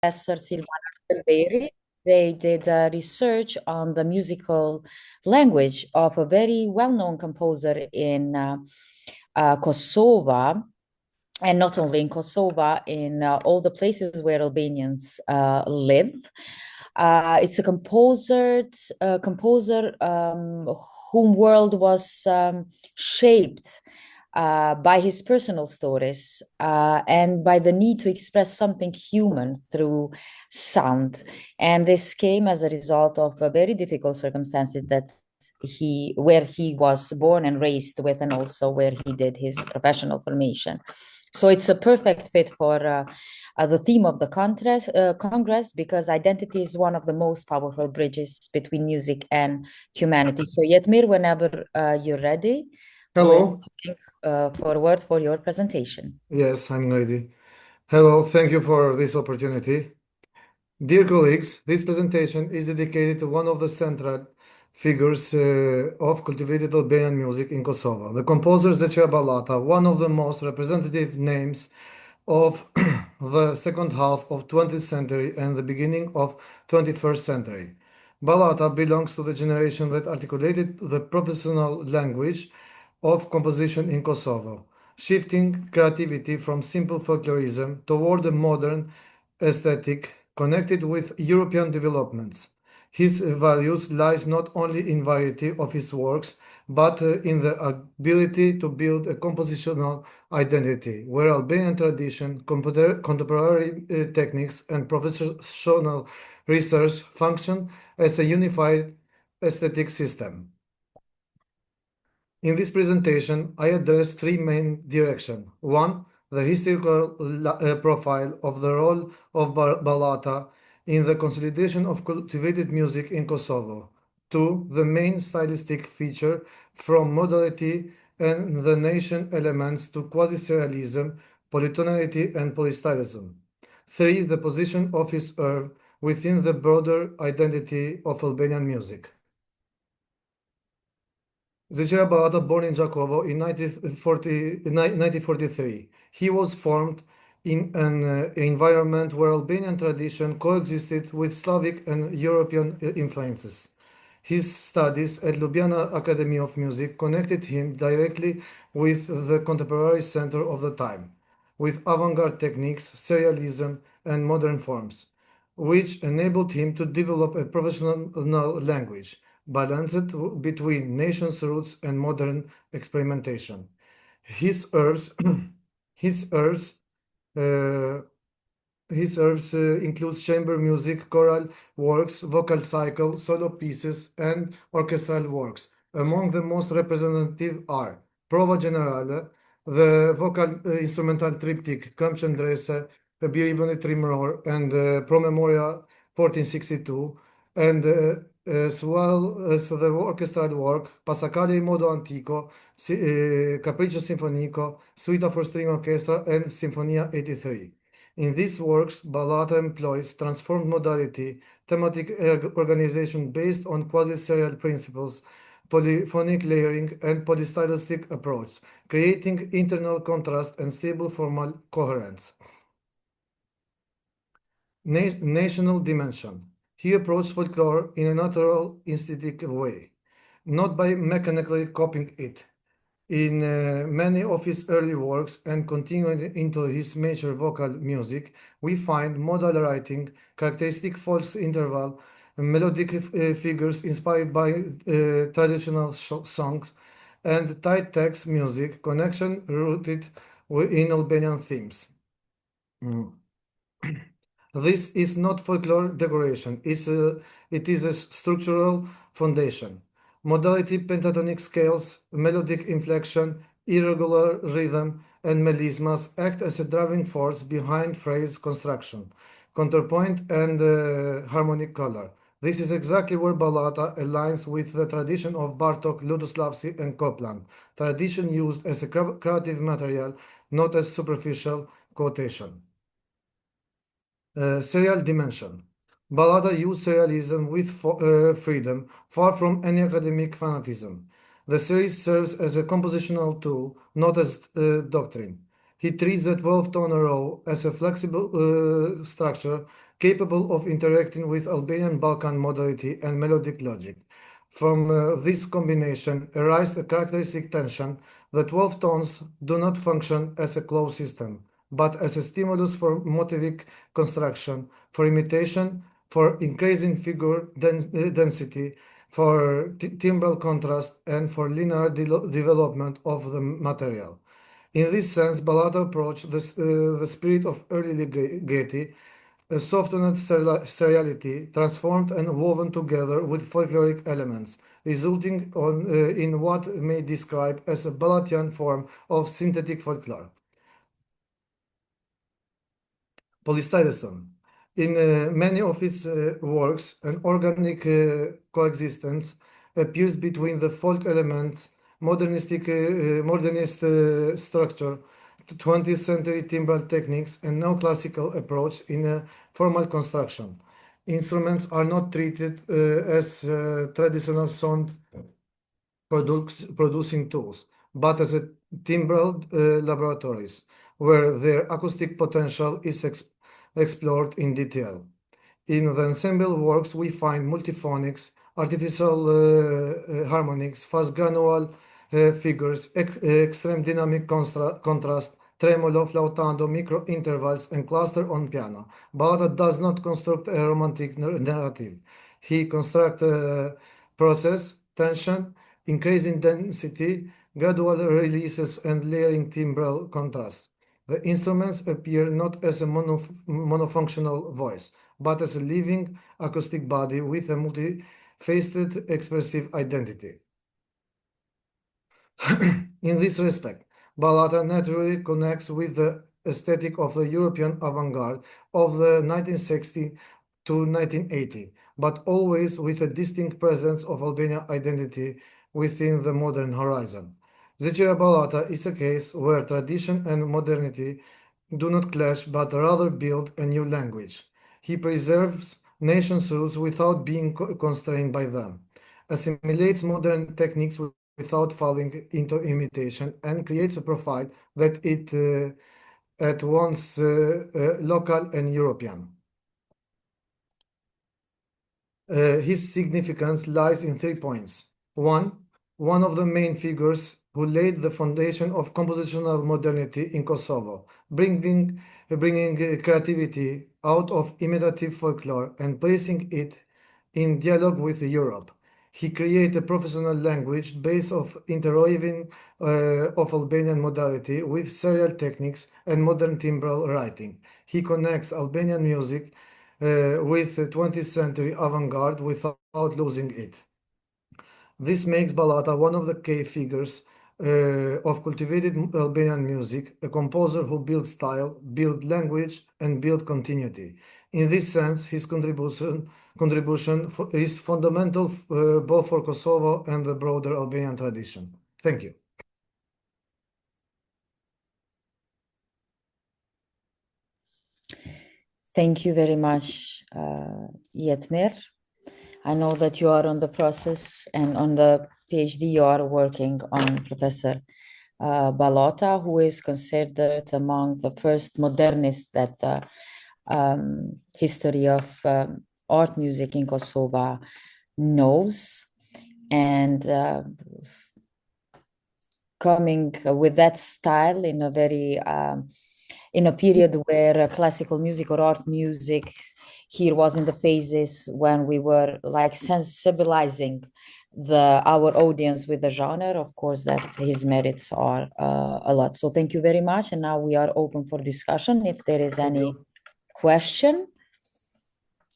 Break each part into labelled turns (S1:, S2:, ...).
S1: Professor Silvana Skënderi. They did research on the musical language of a very well-known composer in Kosovo, and not only in Kosovo, in all the places where Albanians live. It's a composer whom world was shaped by his personal stories and by the need to express something human through sound. And this came as a result of very difficult circumstances where he was born and raised with, and also where he did his professional formation. So it's a perfect fit for the theme of the Congress, because identity is one of the most powerful bridges between music and humanity. So Jetmir, whenever you're ready, we're
S2: Hello.
S1: looking forward for your presentation.
S2: Yes, I'm ready. Hello, thank you for this opportunity. Dear colleagues, this presentation is dedicated to one of the central figures of cultivated Albanian music in Kosovo, the composer Zeqirja Ballata, one of the most representative names of the second half of 20th century and the beginning of 21st century. Ballata belongs to the generation that articulated the professional language of composition in Kosovo, shifting creativity from simple folklorism toward a modern aesthetic connected with European developments. His values lies not only in variety of his works, but in the ability to build a compositional identity, where Albanian tradition, contemporary techniques, and professional research function as a unified aesthetic system. In this presentation, I address three main directions. One, the historical profile of the role of Ballata in the consolidation of cultivated music in Kosovo. Two, the main stylistic feature from modality and the nation elements to quasi-serialism, polytonality, and polystylism. Three, the position of his oeuvre within the broader identity of Albanian music. Zeqirja Ballata, born in Jakovo in 1943. He was formed in an environment where Albanian tradition coexisted with Slavic and European influences. His studies at Ljubljana Academy of Music connected him directly with the contemporary center of the time, with avant-garde techniques, serialism, and modern forms, which enabled him to develop a professional language balanced between nation's roots and modern experimentation. His herbs, his herbs, uh, his herbs includes chamber music, choral works, vocal cycle, solo pieces, and orchestral works. Among the most representative are Prova Generale, the vocal instrumental triptych Kam Qëndrese, the Birivëni Trimëror, and Promemoria 1462, and as well as the orchestral work Passacaglia in Modo Antico, Capriccio Sinfonico, Suite for String Orchestra, and Sinfonia 83. In these works, Ballata employs transformed modality, thematic organization based on quasi-serial principles, polyphonic layering, and polystylistic approach, creating internal contrast and stable formal coherence. National dimension. He approached folklore in a natural, instinctive way, not by mechanically copying it. In many of his early works and continuing into his major vocal music, we find modal writing, characteristic false interval, melodic figures inspired by traditional songs, and tight text music connection rooted in Albanian themes. Mm. This is not folklore decoration, it is a structural foundation. Modality pentatonic scales, melodic inflection, irregular rhythm, and melismas act as a driving force behind phrase construction, counterpoint, and harmonic color. This is exactly where Ballata aligns with the tradition of Bartók, Ludoslavsky, and Copland, tradition used as a creative material, not as superficial quotation. Serial dimension. Ballata used serialism with freedom, far from any academic fanatism. The series serves as a compositional tool, not as doctrine. He treats the 12-tone row as a flexible structure capable of interacting with Albanian Balkan modality and melodic logic. From this combination arises a characteristic tension. The 12 tones do not function as a closed system, but as a stimulus for motivic construction, for imitation, for increasing figure density, for timbral contrast, and for linear development of the material. In this sense, Ballata approached the spirit of early Gaiety, a softened seriality, transformed and woven together with folkloric elements, resulting in what may describe as a Ballatian form of synthetic folklore. Polystyrene. In many of his works, an organic coexistence appears between the folk elements, modernist structure, 20th century timbral techniques, and neoclassical approach in a formal construction. Instruments are not treated as traditional sound producing tools, but as a timbral laboratories where their acoustic potential is explored in detail. In the ensemble works, we find multiphonics, artificial harmonics, fast granular figures, extreme dynamic contrast, tremolo, flautando, micro intervals, and cluster on piano. Ballata does not construct a romantic narrative. He constructs process, tension, increasing density, gradual releases, and layering timbral contrasts. The instruments appear not as a monofunctional voice, but as a living acoustic body with a multifaceted expressive identity. In this respect, Ballata naturally connects with the aesthetic of the European avant-garde of the 1960 to 1980, but always with a distinct presence of Albanian identity within the modern horizon. Zeqirja Ballata is a case where tradition and modernity do not clash but rather build a new language. He preserves nation's roots without being constrained by them, assimilates modern techniques without falling into imitation, and creates a profile that is at once local and European. His significance lies in 3 points. One of the main figures who laid the foundation of compositional modernity in Kosovo, bringing creativity out of imitative folklore and placing it in dialogue with Europe. He created a professional language based of interweaving of Albanian modality with serial techniques and modern timbral writing. He connects Albanian music with the 20th century avant-garde without losing it. This makes Ballata one of the key figures of cultivated Albanian music, a composer who built style, built language, and built continuity. In this sense, his contribution is fundamental both for Kosovo and the broader Albanian tradition. Thank you.
S1: Thank you very much, Jetmir. I know that you are on the process and on the PhD you are working on Professor Ballata, who is considered among the first modernists that the history of art music in Kosovo knows. And coming with that style in a very in a period where classical music or art music here was in the phases when we were like sensibilizing our audience with the genre. Of course, that his merits are a lot. So thank you very much. And now we are open for discussion. If there is any question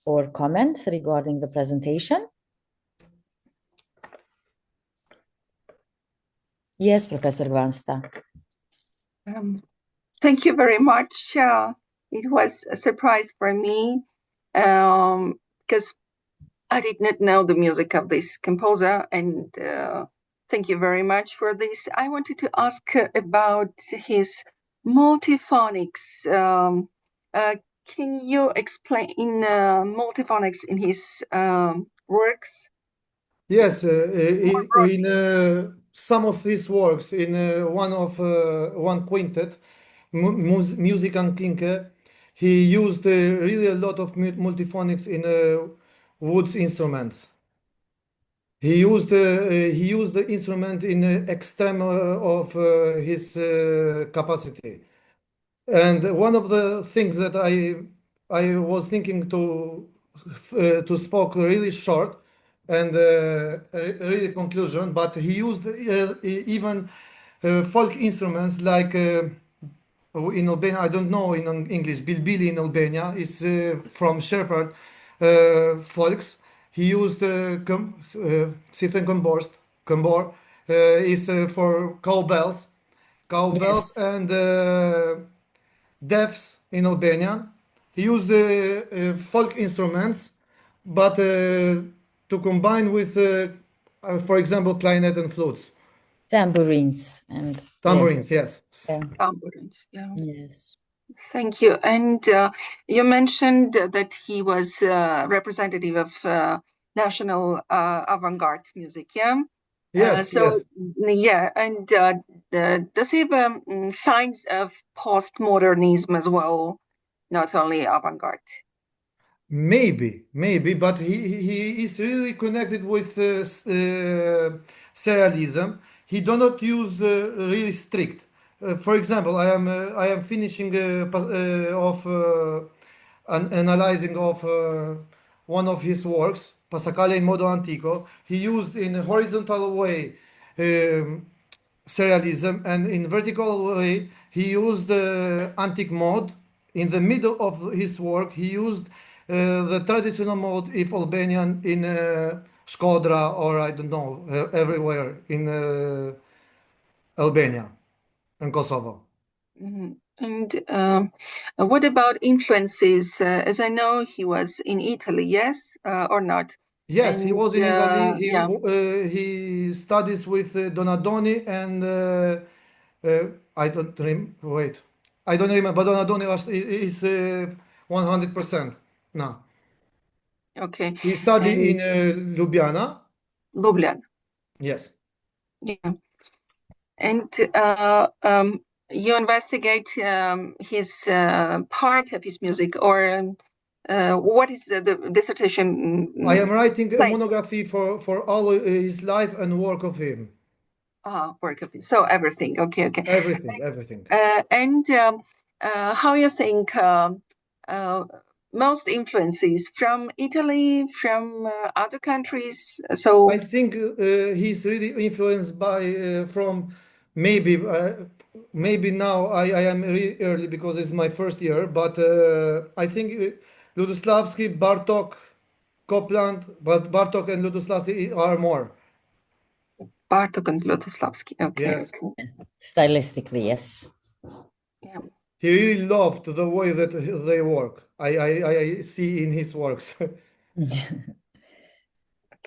S1: or comments regarding the presentation. Yes, Professor Gvansta.
S3: Thank you very much. It was a surprise for me because I did not know the music of this composer, and thank you very much for this. I wanted to ask about his multiphonics. Can you explain multiphonics in his works?
S2: Yes, in some of his works, in one quintet, Music and Kinke, he used really a lot of multiphonics in woods instruments. He used the instrument in the extreme of his capacity. And one of the things that I was thinking to spoke really short and really conclusion, but he used even folk instruments like in Albania. I don't know in English. Bilbili in Albania is from shepherd folks. He used Sithen Këmbor is for cowbells
S1: Yes.
S2: and deafs in Albania. He used folk instruments, but to combine with, for example, clarinet and flutes.
S1: Tambourines and
S2: Tambourines, yes.
S1: yeah.
S3: Tambourines, yeah.
S1: Yes.
S3: Thank you. And you mentioned that he was representative of national avant-garde music, yeah?
S2: Yes, yes.
S3: Yeah, and does he have signs of postmodernism as well, not only avant-garde?
S2: Maybe, but he is really connected with serialism. He do not use really strict. For example, I am finishing of analyzing of one of his works, Passacaglia in modo antico. He used in a horizontal way serialism, and in vertical way he used the antique mode. In the middle of his work he used the traditional mode if Albanian in Shkodra, or I don't know, everywhere in Albania and Kosovo.
S3: Mhm. And what about influences? As I know, he was in Italy, yes, or not?
S2: Yes, he
S3: And
S2: was in Italy.
S3: yeah,
S2: He studies with Donadoni and I don't wait. I don't remember. But Donadoni is 100%. No,
S3: okay.
S2: he studied in
S3: And
S2: Ljubljana.
S3: Lublin,
S2: Yes,
S3: yeah. And you investigate his part of his music, or what is the dissertation
S2: I am writing a
S3: claim?
S2: monography for all his life and work of him.
S3: Work of it. So everything. Okay, okay.
S2: Everything, everything.
S3: And how you think uh, most influences from Italy, from other countries? So
S2: I think he's really influenced by from maybe maybe now I am really early because it's my first year, but I think Ludoslavsky, Bartok, Copland, but Bartok and Ludoslavsky are more.
S3: Bartok and Lutoslavsky. Okay,
S2: Yes,
S3: okay.
S1: Stylistically, yes.
S3: Yeah.
S2: he really loved the way that they work. I see in his works.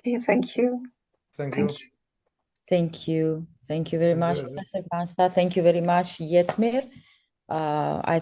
S3: Okay, thank you.
S2: Thank
S3: Thank
S2: you.
S3: you.
S1: Thank you. Thank you very
S2: Thank you,
S1: much,
S2: Ezgi.
S1: Professor Vansta. Thank you very much, Jetmir. I